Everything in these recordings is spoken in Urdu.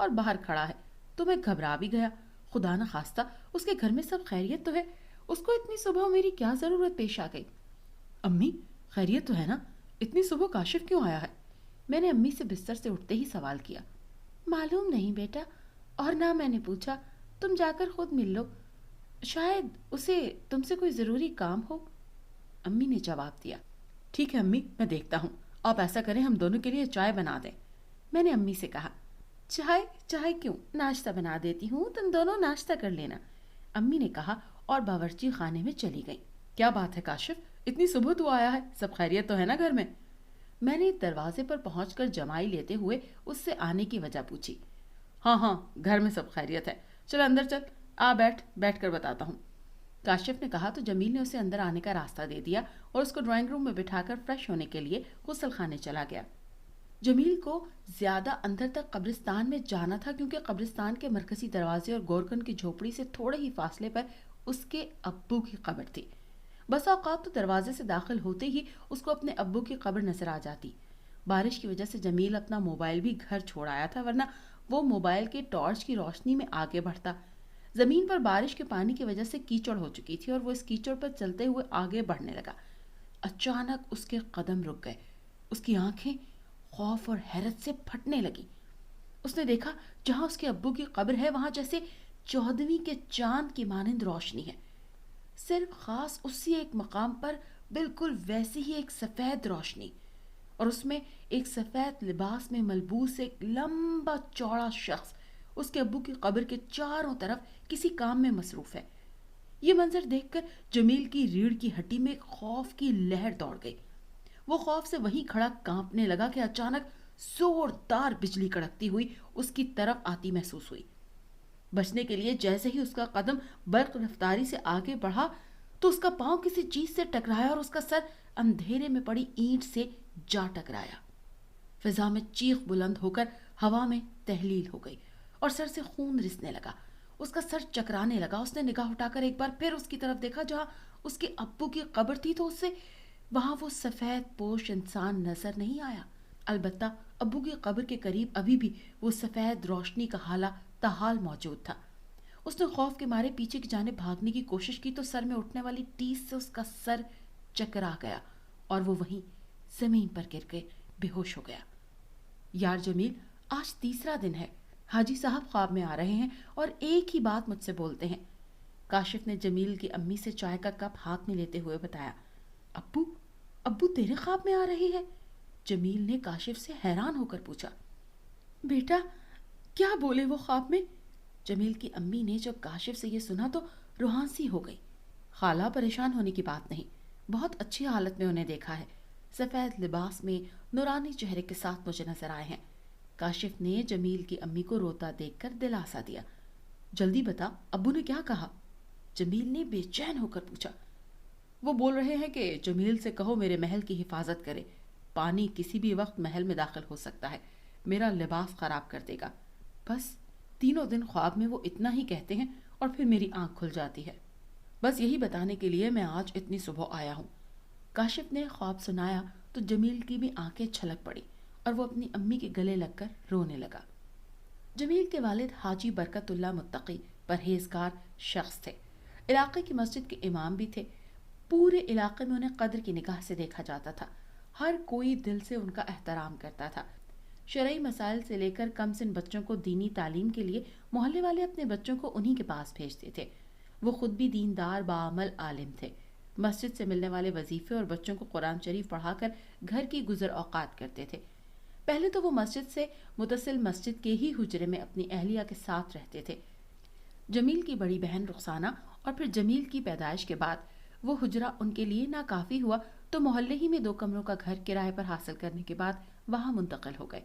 اور باہر کھڑا ہے تو میں گھبرا بھی گیا. خدا نہ خواستہ اس کے گھر میں سب خیریت تو ہے. اس کو اتنی صبح میری کیا ضرورت پیش آ گئی؟ امی خیریت تو ہے نا؟ اتنی صبح کاشف کیوں آیا ہے؟ میں نے امی سے بستر سے اٹھتے ہی سوال کیا. معلوم نہیں بیٹا، اور نہ میں نے پوچھا. تم جا کر خود مل لو، شاید اسے تم سے کوئی ضروری کام ہو. امی نے جواب دیا. ٹھیک ہے امی، میں دیکھتا ہوں. آپ ایسا کریں ہم دونوں کے لیے چائے بنا دیں. میں نے امی سے کہا. چائے؟ چائے کیوں، ناشتہ بنا دیتی ہوں، تم دونوں ناشتہ کر لینا. امی نے کہا اور باورچی خانے میں چلی گئی. کیا بات ہے کاشف، اتنی صبح تو آیا ہے، سب خیریت تو ہے نا گھر میں؟ میں نے دروازے پر پہنچ کر جمائی لیتے ہوئے اس سے آنے کی وجہ پوچھی. ہاں ہاں، گھر میں سب خیریت ہے. چل اندر چل، آ بیٹھ کر بتاتا ہوں. کاشف نے کہا تو جمیل نے اسے اندر آنے کا راستہ دے دیا اور اس کو ڈرائنگ روم میں بٹھا کر فریش ہونے کے لیے غسل خانے چلا گیا. جمیل کو زیادہ اندر تک قبرستان میں جانا تھا کیونکہ قبرستان کے مرکزی دروازے اور گورکن کی جھوپڑی سے تھوڑے ہی فاصلے پر اس کے ابو کی قبر تھی. بس اوقات تو دروازے سے داخل ہوتے ہی اس کو اپنے ابو کی قبر نظر آ جاتی. بارش کی وجہ سے جمیل اپنا موبائل بھی گھر چھوڑ آیا تھا، ورنہ وہ موبائل کے ٹارچ کی روشنی میں آگے بڑھتا. زمین پر بارش کے پانی کی وجہ سے کیچڑ ہو چکی تھی اور وہ اس کیچڑ پر چلتے ہوئے آگے بڑھنے لگا. اچانک اس کے قدم رک گئے. اس کی آنکھیں خوف اور حیرت سے پھٹنے لگی. اس نے دیکھا جہاں اس کے ابو کی قبر ہے وہاں جیسے 14ویں کے چاند کی مانند روشنی ہے. صرف خاص اسی ایک مقام پر بالکل ویسی ہی ایک سفید روشنی، اور اس میں ایک سفید لباس میں ملبوس ایک لمبا چوڑا شخص اس کے ابو کی قبر کے چاروں طرف کسی کام میں مصروف ہے. یہ منظر دیکھ کر جمیل کی ریڑھ کی ہڈی میں خوف کی لہر دوڑ گئی. وہ خوف سے وہیں کھڑا کانپنے لگا کہ اچانک زوردار بجلی کڑکتی ہوئی اس کی طرف آتی محسوس ہوئی. بچنے کے لیے جیسے ہی اس کا قدم برق رفتاری سے آگے بڑھا تو اس کا پاؤں کسی چیز سے ٹکرایا اور اس کا سر اندھیرے میں پڑی اینٹ سے جا ٹکرایا. فضا میں چیخ بلند ہو کر ہوا میں تحلیل ہو گئی اور سر سے خون رسنے لگا. اس کا سر چکرانے لگا. اس نے نگاہ اٹھا کر ایک بار پھر اس کی طرف دیکھا جہاں اس کے ابو کی قبر تھی تو اسے وہاں وہ سفید پوش انسان نظر نہیں آیا. البتہ ابو کی قبر کے قریب ابھی بھی وہ سفید روشنی کا حالہ تاحال موجود تھا. اس نے خوف کے مارے پیچھے کی جانب بھاگنے کی کوشش کی تو سر میں اٹھنے والی ٹیس سے اس کا سر چکرا گیا اور وہ وہیں زمین پر گر کے بے ہوش ہو گیا. یار جمیل، آج تیسرا دن ہے. حاجی صاحب خواب میں آ رہے ہیں اور ایک ہی بات مجھ سے بولتے ہیں. کاشف نے جمیل کی امی سے چائے کا کپ ہاتھ میں لیتے ہوئے بتایا. ابو تیرے خواب میں آ رہے ہیں؟ جمیل نے کاشف سے حیران ہو کر پوچھا. بیٹا کیا بولے وہ خواب میں؟ جمیل کی امی نے جب کاشف سے یہ سنا تو روحان سی ہو گئی. خالہ پریشان ہونے کی بات نہیں، بہت اچھی حالت میں انہیں دیکھا ہے. سفید لباس میں نورانی چہرے کے ساتھ مجھے نظر آئے ہیں. کاشف نے جمیل کی امی کو روتا دیکھ کر دلاسا دیا. جلدی بتا، ابو نے کیا کہا؟ جمیل نے بے چین ہو کر پوچھا. وہ بول رہے ہیں کہ جمیل سے کہو میرے محل کی حفاظت کرے. پانی کسی بھی وقت محل میں داخل ہو سکتا ہے، میرا لباس خراب کر دے گا. بس تینوں دن خواب میں وہ اتنا ہی کہتے ہیں اور پھر میری آنکھ کھل جاتی ہے. بس یہی بتانے کے لیے میں آج اتنی صبح آیا ہوں. کاشف نے خواب سنایا تو جمیل کی بھی آنکھیں چھلک پڑی اور وہ اپنی امی کے گلے لگ کر رونے لگا. جمیل کے والد حاجی برکت اللہ متقی پرہیزگار شخص تھے. علاقے کی مسجد کے امام بھی تھے. پورے علاقے میں انہیں قدر کی نگاہ سے دیکھا جاتا تھا. ہر کوئی دل سے ان کا احترام کرتا تھا. شرعی مسائل سے لے کر کم سن بچوں کو دینی تعلیم کے لیے محلے والے اپنے بچوں کو انہی کے پاس بھیجتے تھے. وہ خود بھی دیندار باعمل عالم تھے. مسجد سے ملنے والے وظیفے اور بچوں کو قرآن شریف پڑھا کر گھر کی گزر اوقات کرتے تھے. پہلے تو وہ مسجد سے متصل مسجد کے ہی حجرے میں اپنی اہلیہ کے ساتھ رہتے تھے. جمیل کی بڑی بہن رخسانہ اور پھر جمیل کی پیدائش کے بعد وہ حجرہ ان کے لیے ناکافی ہوا تو محلے ہی میں 2 کمروں کا گھر کرائے پر حاصل کرنے کے بعد وہاں منتقل ہو گئے.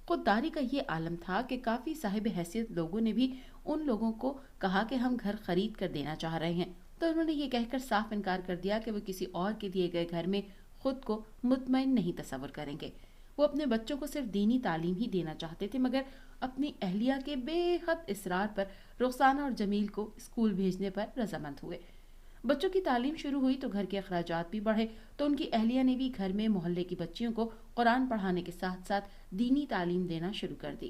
خودداری کا یہ عالم تھا کہ کافی صاحب حیثیت لوگوں نے بھی ان لوگوں کو کہا کہ ہم گھر خرید کر دینا چاہ رہے ہیں تو انہوں نے یہ کہہ کر صاف انکار کر دیا کہ وہ کسی اور کے دیے گئے گھر میں خود کو مطمئن نہیں تصور کریں گے. وہ اپنے بچوں کو صرف دینی تعلیم ہی دینا چاہتے تھے، مگر اپنی اہلیہ کے بے حد اصرار پر رخسانہ اور جمیل کو اسکول بھیجنے پر رضامند ہوئے. بچوں کی تعلیم شروع ہوئی تو گھر کے اخراجات بھی بڑھے تو ان کی اہلیہ نے بھی گھر میں محلے کی بچیوں کو قرآن پڑھانے کے ساتھ ساتھ دینی تعلیم دینا شروع کر دی.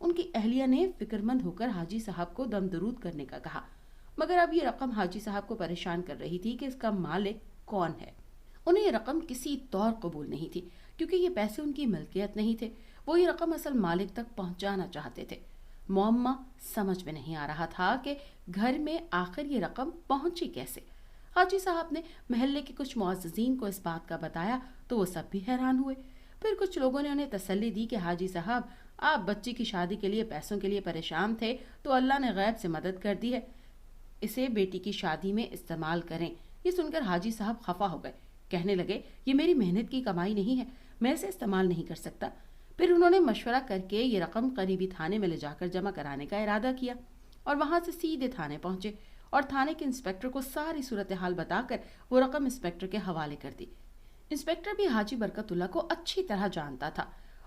ان کی اہلیہ نے فکرمند ہو کر حاجی صاحب کو دم درود کرنے کا کہا، مگر اب یہ رقم حاجی صاحب کو پریشان کر رہی تھی کہ اس کا مالک کون ہے۔ انہیں یہ رقم کسی طور قبول نہیں تھی، کیونکہ یہ پیسے ان کی ملکیت نہیں تھے۔ وہ یہ رقم اصل مالک تک پہنچانا چاہتے تھے۔ معمہ سمجھ میں نہیں آ رہا تھا کہ گھر میں آخر یہ رقم پہنچی کیسے۔ حاجی صاحب نے محلے کے کچھ معززین کو اس بات کا بتایا تو وہ سب بھی حیران ہوئے۔ پھر کچھ لوگوں نے انہیں تسلی دی کہ حاجی صاحب، آپ بچی کی شادی کے لیے پیسوں کے لیے پریشان تھے تو اللہ نے غیب سے مدد کر دی ہے، اسے بیٹی کی شادی میں استعمال کریں۔ یہ سن کر حاجی صاحب خفا ہو گئے، کہنے لگے یہ میری محنت کی کمائی نہیں ہے، میں اسے استعمال نہیں کر سکتا۔ پھر انہوں نے مشورہ کر کے یہ رقم قریبی تھانے میں لے جا کر جمع کرانے کا ارادہ کیا اور وہاں سے سیدھے تھانے پہنچے اور تھانے کے انسپکٹر کو ساری صورتحال بتا کر وہ رقم انسپکٹر کے حوالے کر دی۔ انسپکٹر بھی حاجی برکت اللہ کو اچھی طرح جانتا تھا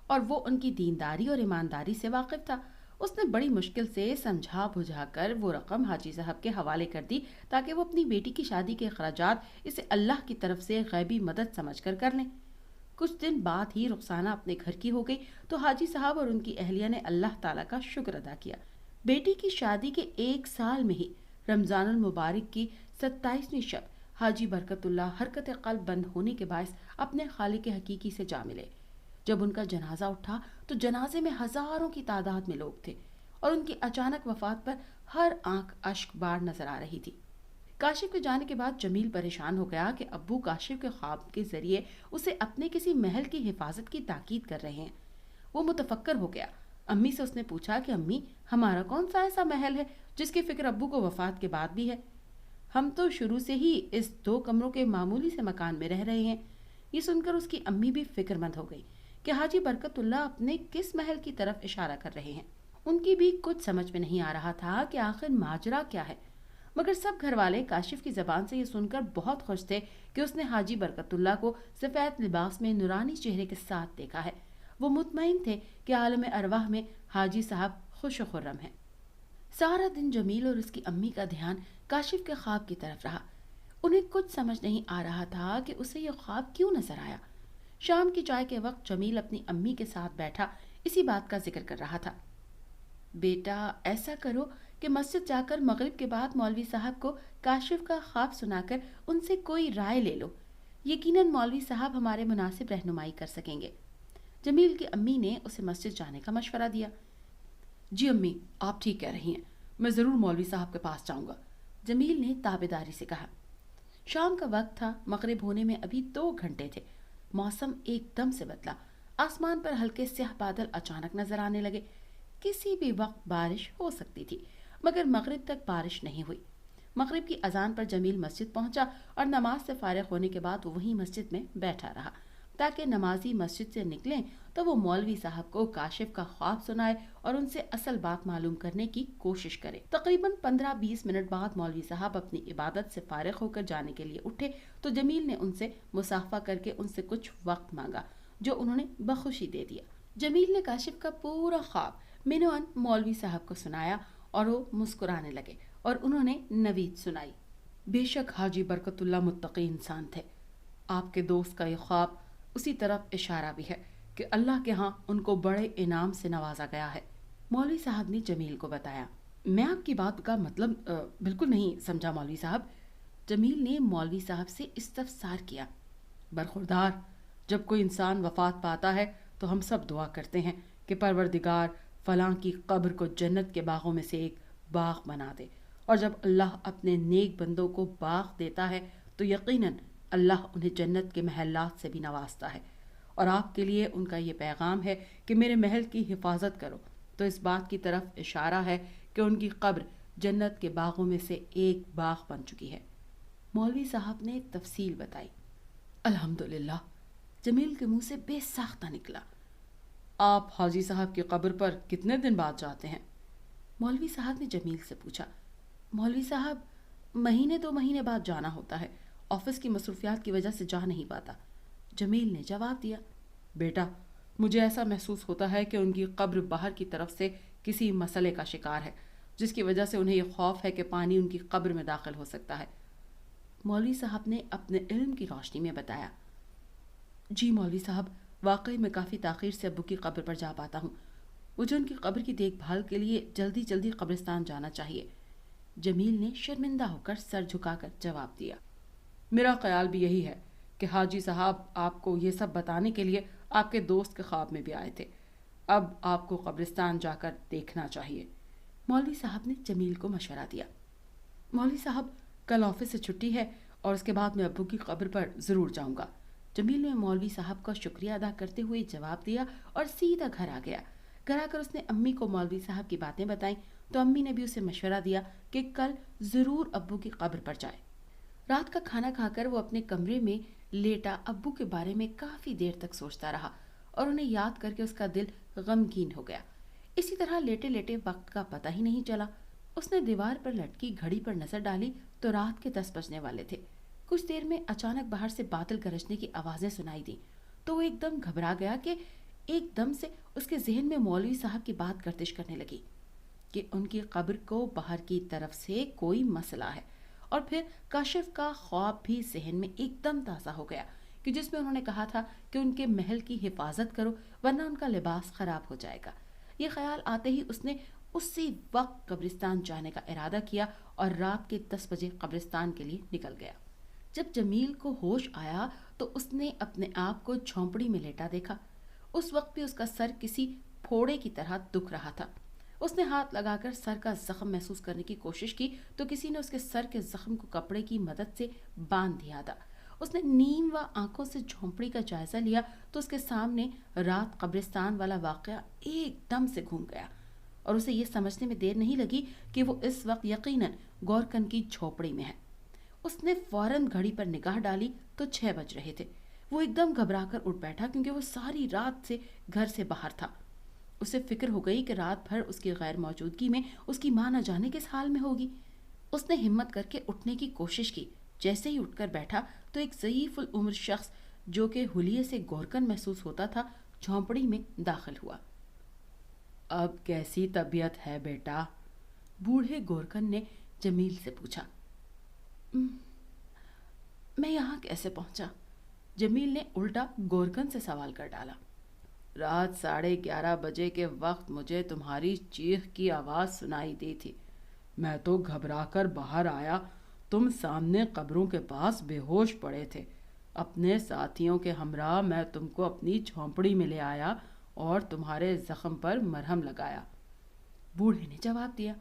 اور وہ ان کی دینداری اور ایمانداری سے واقف تھا۔ اس نے بڑی مشکل سے سمجھا بجھا کر وہ رقم حاجی صاحب کے حوالے کر دی تاکہ وہ اپنی بیٹی کی شادی کے اخراجات اسے اللہ کی طرف سے غیبی مدد سمجھ کر کر لیں۔ کچھ دن بعد ہی رخسانہ اپنے گھر کی ہو گئی تو حاجی صاحب اور ان کی اہلیہ نے اللہ تعالیٰ کا شکر ادا کیا۔ بیٹی کی شادی کے 1 سال میں ہی رمضان المبارک کی 27ویں شب حاجی برکت اللہ حرکت قلب بند ہونے کے باعث اپنے خالق حقیقی سے جا ملے۔ جب ان کا جنازہ اٹھا تو جنازے میں ہزاروں کی تعداد میں لوگ تھے اور ان کی اچانک وفات پر ہر آنکھ اشک بار نظر آ رہی تھی۔ کاشف کے جانے کے بعد جمیل پریشان ہو گیا کہ ابو کاشف کے خواب کے ذریعے اسے اپنے کسی محل کی حفاظت کی تاکید کر رہے ہیں۔ وہ متفکر ہو گیا۔ امی سے اس نے پوچھا کہ امی، ہمارا کون سا ایسا محل ہے جس کی فکر ابو کو وفات کے بعد بھی ہے؟ ہم تو شروع سے ہی اس 2 کمروں کے معمولی سے مکان میں رہ رہے ہیں۔ یہ سن کر اس کی امی بھی فکر مند ہو گئی کہ حاجی برکت اللہ اپنے کس محل کی طرف اشارہ کر رہے ہیں۔ ان کی بھی کچھ سمجھ میں نہیں آ رہا تھا کہ آخر ماجرا کیا ہے، مگر سب گھر والے کاشف کی زبان سے یہ سن کر بہت خوش تھے کہ اس نے حاجی برکت اللہ کو سفید لباس میں نورانی چہرے کے ساتھ دیکھا ہے۔ وہ مطمئن تھے کہ عالم ارواح میں حاجی صاحب خوش و خرم ہیں۔ سارا دن جمیل اور اس کی امی کا دھیان کاشف کے خواب کی طرف رہا۔ انہیں کچھ سمجھ نہیں آ رہا تھا کہ اسے یہ خواب کیوں نظر آیا۔ شام کی چائے کے وقت جمیل اپنی امی کے ساتھ بیٹھا اسی بات کا ذکر کر رہا تھا۔ بیٹا، ایسا کرو کہ مسجد جا کر مغرب کے بعد مولوی صاحب کو کاشف کا خواب سنا کر ان سے کوئی رائے لے لو، یقیناً مولوی صاحب ہمارے مناسب رہنمائی کر سکیں گے۔ جمیل کی امی نے اسے مسجد جانے کا مشورہ دیا۔ جی امی، آپ ٹھیک کہہ رہی ہیں، میں ضرور مولوی صاحب کے پاس جاؤں گا، جمیل نے تابعداری سے کہا۔ شام کا وقت تھا، مغرب ہونے میں ابھی 2 گھنٹے تھے۔ موسم ایک دم سے بدلا، آسمان پر ہلکے سیاہ بادل اچانک نظر آنے لگے۔ کسی بھی وقت بارش ہو سکتی تھی، مگر مغرب تک بارش نہیں ہوئی۔ مغرب کی اذان پر جمیل مسجد پہنچا اور نماز سے فارغ ہونے کے بعد وہ وہیں مسجد میں بیٹھا رہا تاکہ نمازی مسجد سے نکلیں تو وہ مولوی صاحب کو کاشف کا خواب سنائے اور ان سے اصل بات معلوم کرنے کی کوشش کرے۔ تقریباً 15-20 منٹ بعد مولوی صاحب اپنی عبادت سے فارغ ہو کر جانے کے لیے اٹھے تو جمیل نے ان سے مصافحہ کر کے ان سے کچھ وقت مانگا، جو انہوں نے بخوشی دے دیا۔ جمیل نے کاشف کا پورا خواب منوان مولوی صاحب کو سنایا اور وہ مسکرانے لگے اور انہوں نے نوید سنائی۔ بے شک حاجی برکت اللہ متقی انسان تھے۔ آپ کے دوست کا یہ خواب اسی طرف اشارہ بھی ہے کہ اللہ کے ہاں ان کو بڑے انعام سے نوازا گیا ہے، مولوی صاحب نے جمیل کو بتایا۔ میں آپ کی بات کا مطلب بالکل نہیں سمجھا مولوی صاحب، جمیل نے مولوی صاحب سے استفسار کیا۔ برخوردار، جب کوئی انسان وفات پاتا ہے تو ہم سب دعا کرتے ہیں کہ پروردگار فلاں کی قبر کو جنت کے باغوں میں سے ایک باغ بنا دے، اور جب اللہ اپنے نیک بندوں کو باغ دیتا ہے تو یقیناً اللہ انہیں جنت کے محلات سے بھی نوازتا ہے، اور آپ کے لیے ان کا یہ پیغام ہے کہ میرے محل کی حفاظت کرو، تو اس بات کی طرف اشارہ ہے کہ ان کی قبر جنت کے باغوں میں سے ایک باغ بن چکی ہے۔ مولوی صاحب نے تفصیل بتائی۔ الحمدللہ، جمیل کے منہ سے بے ساختہ نکلا۔ آپ حاجی صاحب کی قبر پر کتنے دن بعد جاتے ہیں؟ مولوی صاحب نے جمیل سے پوچھا۔ مولوی صاحب، مہینے 2 مہینے بعد جانا ہوتا ہے، آفس کی مصروفیات کی وجہ سے جا نہیں پاتا، جمیل نے جواب دیا۔ بیٹا، مجھے ایسا محسوس ہوتا ہے کہ ان کی قبر باہر کی طرف سے کسی مسئلے کا شکار ہے، جس کی وجہ سے انہیں یہ خوف ہے کہ پانی ان کی قبر میں داخل ہو سکتا ہے، مولوی صاحب نے اپنے علم کی روشنی میں بتایا۔ جی مولوی صاحب، واقعی میں کافی تاخیر سے ابو کی قبر پر جا پاتا ہوں، مجھے ان کی قبر کی دیکھ بھال کے لیے جلدی جلدی قبرستان جانا چاہیے۔ جمیل نے شرمندہ ہو کر سر جھکا کر جواب دیا۔ میرا خیال بھی یہی ہے کہ حاجی صاحب آپ کو یہ سب بتانے کے لیے آپ کے دوست کے خواب میں بھی آئے تھے۔ اب آپ کو قبرستان جا کر دیکھنا چاہیے، مولوی صاحب نے جمیل کو مشورہ دیا۔ مولوی صاحب، کل آفس سے چھٹی ہے اور اس کے بعد میں ابو کی قبر پر ضرور جاؤں گا۔ جمیل نے مولوی صاحب کا شکریہ ادا کرتے ہوئے جواب دیا اور سیدھا گھر آ گیا۔ گھر آ کر اس نے امی کو مولوی صاحب کی باتیں بتائیں تو امی نے بھی اسے مشورہ دیا کہ کل ضرور ابو کی قبر پر جائے۔ رات کا کھانا کھا کر وہ اپنے کمرے میں لیٹا ابو کے بارے میں کافی دیر تک سوچتا رہا اور انہیں یاد کر کے اس کا دل غمگین ہو گیا۔ اسی طرح لیٹے لیٹے وقت کا پتہ ہی نہیں چلا۔ اس نے دیوار پر لٹکی گھڑی پر نظر ڈالی تو رات کے 10 بجنے والے تھے۔ کچھ دیر میں اچانک باہر سے بادل گرجنے کی آوازیں سنائی دیں تو وہ ایک دم گھبرا گیا کہ ایک دم سے اس کے ذہن میں مولوی صاحب کی بات گردش کرنے لگی کہ ان کی قبر کو باہر کی طرف سے کوئی مسئلہ ہے، اور پھر کاشف کا خواب بھی ذہن میں ایک دم تازہ ہو گیا کہ جس میں انہوں نے کہا تھا کہ ان کے محل کی حفاظت کرو ورنہ ان کا لباس خراب ہو جائے گا۔ یہ خیال آتے ہی اس نے اسی وقت قبرستان جانے کا ارادہ کیا اور رات کے 10 بجے قبرستان کے لیے نکل گیا۔ جب جمیل کو ہوش آیا تو اس نے اپنے آپ کو جھونپڑی میں لیٹا دیکھا۔ اس وقت بھی اس کا سر کسی پھوڑے کی طرح دکھ رہا تھا۔ اس نے ہاتھ لگا کر سر کا زخم محسوس کرنے کی کوشش کی تو کسی نے اس کے سر کے زخم کو کپڑے کی مدد سے باندھ دیا تھا۔ اس نے نیم و آنکھوں سے جھونپڑی کا جائزہ لیا تو اس کے سامنے رات قبرستان والا واقعہ ایک دم سے گھوم گیا اور اسے یہ سمجھنے میں دیر نہیں لگی کہ وہ اس وقت یقیناً گورکن کی جھونپڑی میں ہے۔ اس نے فوراً گھڑی پر نگاہ ڈالی تو 6 بج رہے تھے۔ وہ ایک دم گھبرا کر اٹھ بیٹھا کیونکہ وہ ساری رات سے گھر سے باہر تھا۔ اسے فکر ہو گئی کہ رات بھر اس کی غیر موجودگی میں اس کی ماں نہ جانے کس حال میں ہوگی۔ اس نے ہمت کر کے اٹھنے کی کوشش کی۔ جیسے ہی اٹھ کر بیٹھا تو ایک ضعیف العمر شخص جو کہ حلیے سے گورکن محسوس ہوتا تھا جھونپڑی میں داخل ہوا۔ اب کیسی طبیعت ہے بیٹا؟ بوڑھے گورکن نے جمیل سے پوچھا۔ میں یہاں کیسے پہنچا؟ جمیل نے الٹا گورکن سے سوال کر ڈالا۔ رات 11:30 بجے کے وقت مجھے تمہاری چیخ کی آواز سنائی دی تھی۔ میں تو گھبرا کر باہر آیا، تم سامنے قبروں کے پاس بے ہوش پڑے تھے۔ اپنے ساتھیوں کے ہمراہ میں تم کو اپنی جھونپڑی میں لے آیا اور تمہارے زخم پر مرہم لگایا، بوڑھے نے جواب دیا۔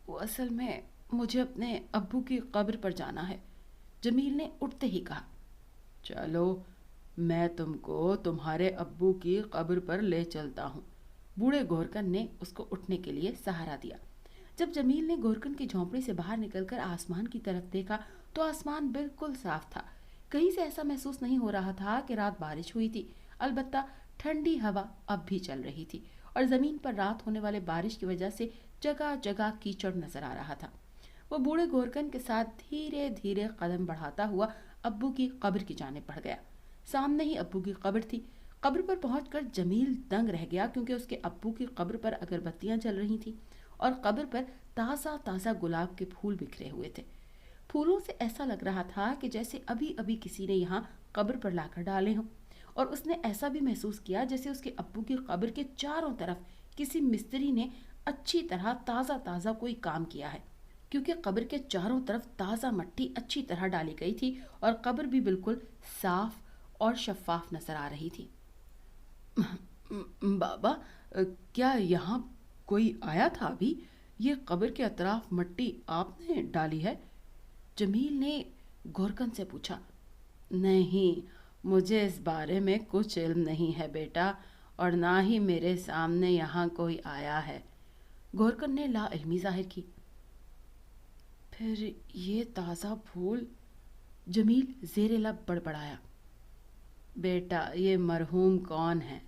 وہ اصل میں مجھے اپنے ابو کی قبر پر جانا ہے، جمیل نے اٹھتے ہی کہا۔ چلو میں تم کو تمہارے ابو کی قبر پر لے چلتا ہوں، بوڑھے گورکن نے اس کو اٹھنے کے لیے سہارا دیا۔ جب جمیل نے گورکن کی جھونپڑی سے باہر نکل کر آسمان کی طرف دیکھا تو آسمان بالکل صاف تھا۔ کہیں سے ایسا محسوس نہیں ہو رہا تھا کہ رات بارش ہوئی تھی، البتہ ٹھنڈی ہوا اب بھی چل رہی تھی اور زمین پر رات ہونے والے بارش کی وجہ سے جگہ جگہ کیچڑ نظر آ رہا تھا۔ وہ بوڑھے گورکن کے ساتھ دھیرے دھیرے قدم بڑھاتا ہوا ابو کی قبر کی جانب بڑھ گیا۔ سامنے ہی ابو کی قبر تھی۔ قبر پر پہنچ کر جمیل دنگ رہ گیا کیونکہ اس کے ابو کی قبر پر اگر بتیاں جل رہی تھیں اور قبر پر تازہ تازہ گلاب کے پھول بکھرے ہوئے تھے۔ پھولوں سے ایسا لگ رہا تھا کہ جیسے ابھی ابھی کسی نے یہاں قبر پر لا کر ڈالے ہوں، اور اس نے ایسا بھی محسوس کیا جیسے اس کے ابو کی قبر کے چاروں طرف کسی مستری نے اچھی طرح تازہ تازہ کوئی کام کیا ہے، کیونکہ قبر کے چاروں طرف تازہ مٹی اچھی طرح ڈالی گئی تھی اور قبر بھی بالکل صاف اور شفاف نظر آ رہی تھی۔ بابا، کیا یہاں کوئی آیا تھا ابھی؟ یہ قبر کے اطراف مٹی آپ نے ڈالی ہے؟ جمیل نے گورکن سے پوچھا۔ نہیں، مجھے اس بارے میں کچھ علم نہیں ہے بیٹا، اور نہ ہی میرے سامنے یہاں کوئی آیا ہے، گورکن نے لا علمی ظاہر کی۔ پھر یہ تازہ پھول؟ جمیل زیر لب بڑبڑایا۔ بیٹا، یہ مرحوم کون ہیں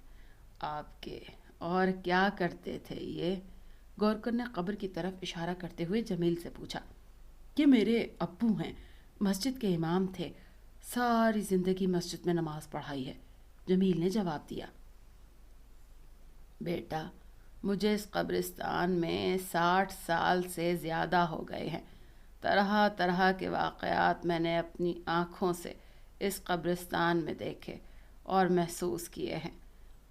آپ کے، اور کیا کرتے تھے یہ؟ گورکن نے قبر کی طرف اشارہ کرتے ہوئے جمیل سے پوچھا۔ یہ میرے ابو ہیں، مسجد کے امام تھے، ساری زندگی مسجد میں نماز پڑھائی ہے، جمیل نے جواب دیا۔ بیٹا، مجھے اس قبرستان میں 60 سال سے زیادہ ہو گئے ہیں، طرح طرح کے واقعات میں نے اپنی آنکھوں سے اس قبرستان میں دیکھے اور محسوس کیے ہیں۔